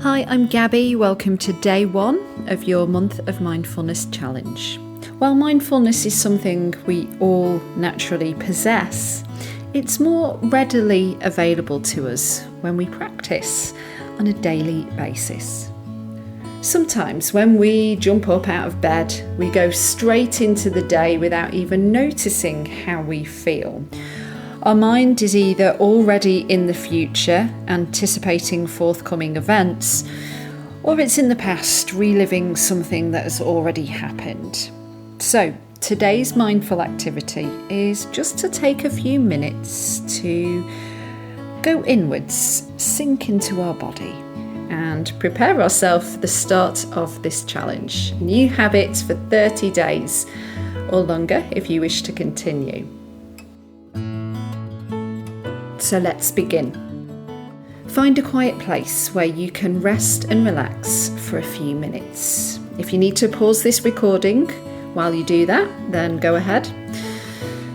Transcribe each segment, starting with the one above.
Hi, I'm Gabby. Welcome to day 1 of your Month of Mindfulness challenge. While mindfulness is something we all naturally possess, it's more readily available to us when we practice on a daily basis. Sometimes when we jump up out of bed, we go straight into the day without even noticing how we feel. Our mind is either already in the future, anticipating forthcoming events, or it's in the past, reliving something that has already happened. So, today's mindful activity is just to take a few minutes to go inwards, sink into our body, and prepare ourselves for the start of this challenge. New habits for 30 days or longer if you wish to continue. So let's begin. Find a quiet place where you can rest and relax for a few minutes. If you need to pause this recording while you do that, then go ahead.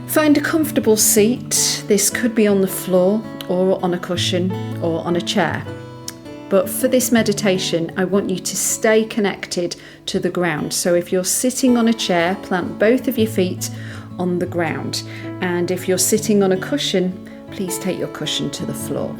Find a comfortable seat. This could be on the floor or on a cushion or on a chair. But for this meditation, I want you to stay connected to the ground. So if you're sitting on a chair, plant both of your feet on the ground. And if you're sitting on a cushion, please take your cushion to the floor.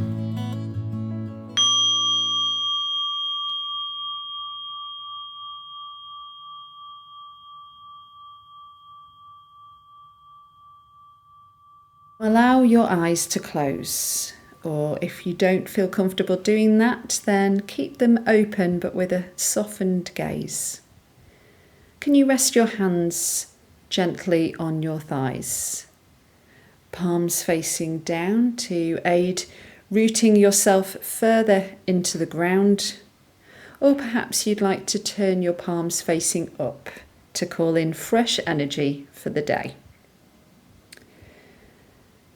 Allow your eyes to close, or if you don't feel comfortable doing that, then keep them open but with a softened gaze. Can you rest your hands gently on your thighs? Palms facing down to aid rooting yourself further into the ground, or perhaps you'd like to turn your palms facing up to call in fresh energy for the day.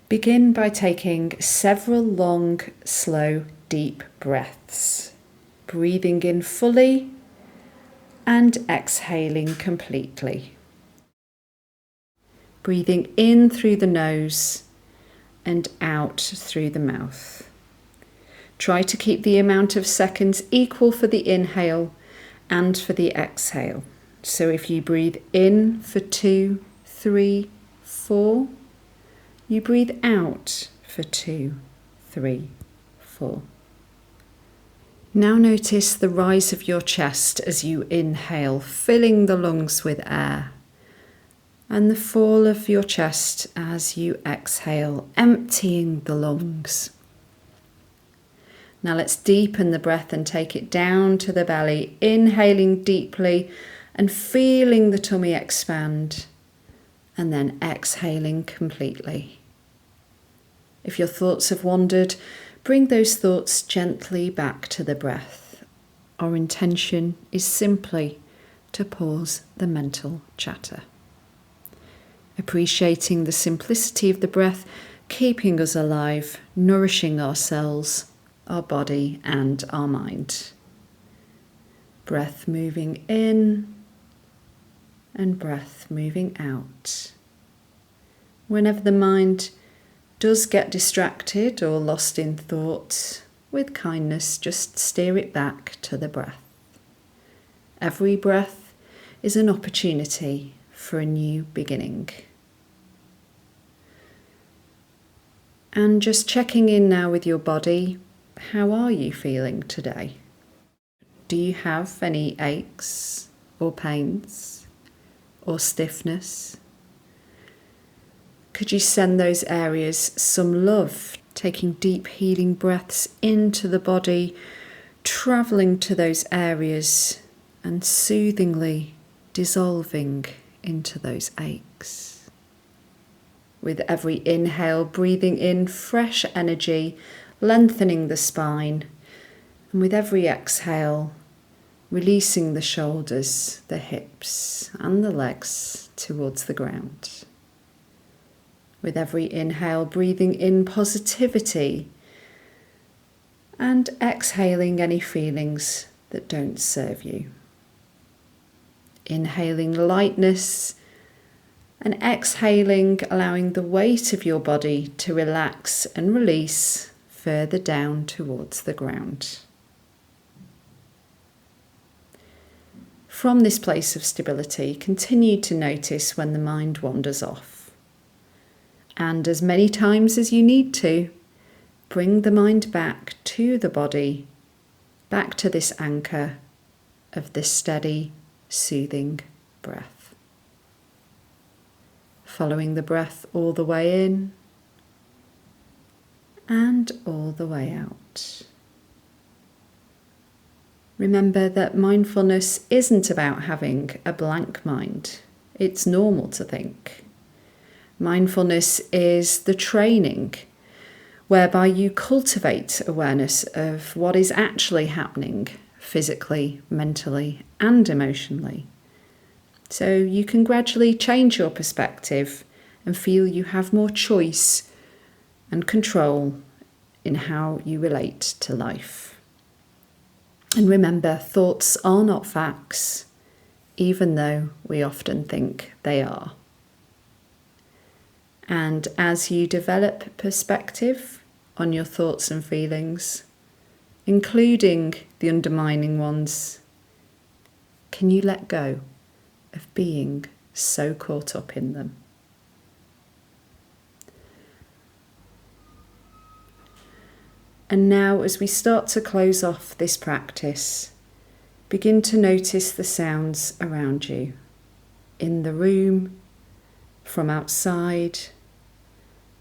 Begin by taking several long, slow, deep breaths, breathing in fully and exhaling completely. Breathing in through the nose and out through the mouth. Try to keep the amount of seconds equal for the inhale and for the exhale. So if you breathe in for 2, 3, 4, you breathe out for 2, 3, 4. Now notice the rise of your chest as you inhale, filling the lungs with air, and the fall of your chest as you exhale, emptying the lungs. Now let's deepen the breath and take it down to the belly, inhaling deeply and feeling the tummy expand, and then exhaling completely. If your thoughts have wandered, bring those thoughts gently back to the breath. Our intention is simply to pause the mental chatter. Appreciating the simplicity of the breath, keeping us alive, nourishing our cells, our body and our mind. Breath moving in and breath moving out. Whenever the mind does get distracted or lost in thought, with kindness just steer it back to the breath. Every breath is an opportunity for a new beginning. And just checking in now with your body, how are you feeling today? Do you have any aches or pains or stiffness? Could you send those areas some love, taking deep healing breaths into the body, travelling to those areas and soothingly dissolving into those aches. With every inhale, breathing in fresh energy, lengthening the spine, and with every exhale, releasing the shoulders, the hips, and the legs towards the ground. With every inhale, breathing in positivity, and exhaling any feelings that don't serve you. Inhaling lightness, and exhaling, allowing the weight of your body to relax and release further down towards the ground. From this place of stability, continue to notice when the mind wanders off. And as many times as you need to, bring the mind back to the body, back to this anchor of this steady, soothing breath. Following the breath all the way in and all the way out. Remember that mindfulness isn't about having a blank mind. It's normal to think. Mindfulness is the training whereby you cultivate awareness of what is actually happening physically, mentally, and emotionally. So you can gradually change your perspective and feel you have more choice and control in how you relate to life. And remember, thoughts are not facts, even though we often think they are. And as you develop perspective on your thoughts and feelings, including the undermining ones, can you let go of being so caught up in them? And now, as we start to close off this practice, begin to notice the sounds around you, in the room, from outside,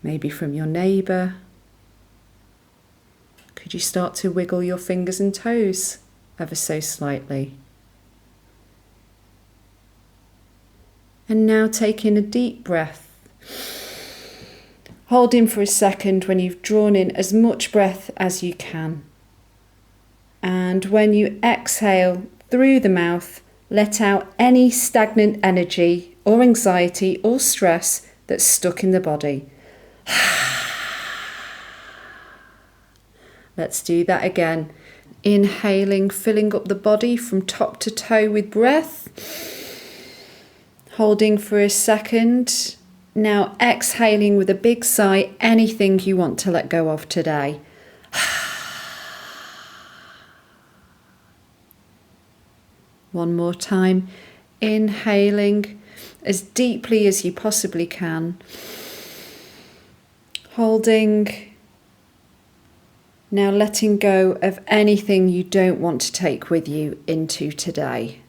maybe from your neighbour. Could you start to wiggle your fingers and toes ever so slightly? And now take in a deep breath. Hold in for a second when you've drawn in as much breath as you can. And when you exhale through the mouth, let out any stagnant energy or anxiety or stress that's stuck in the body. Let's do that again. Inhaling, filling up the body from top to toe with breath. Holding for a second. Now exhaling with a big sigh, anything you want to let go of today. One more time. Inhaling as deeply as you possibly can. Holding. Now letting go of anything you don't want to take with you into today.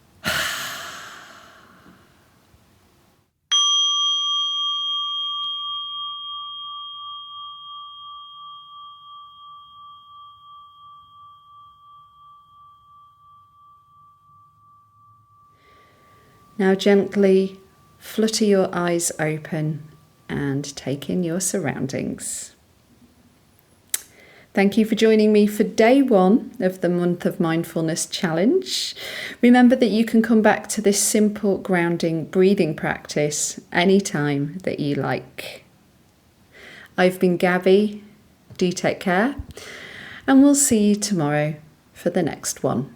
Now gently flutter your eyes open and take in your surroundings. Thank you for joining me for day 1 of the Month of Mindfulness challenge. Remember that you can come back to this simple grounding breathing practice anytime that you like. I've been Gabby. Do take care, and we'll see you tomorrow for the next one.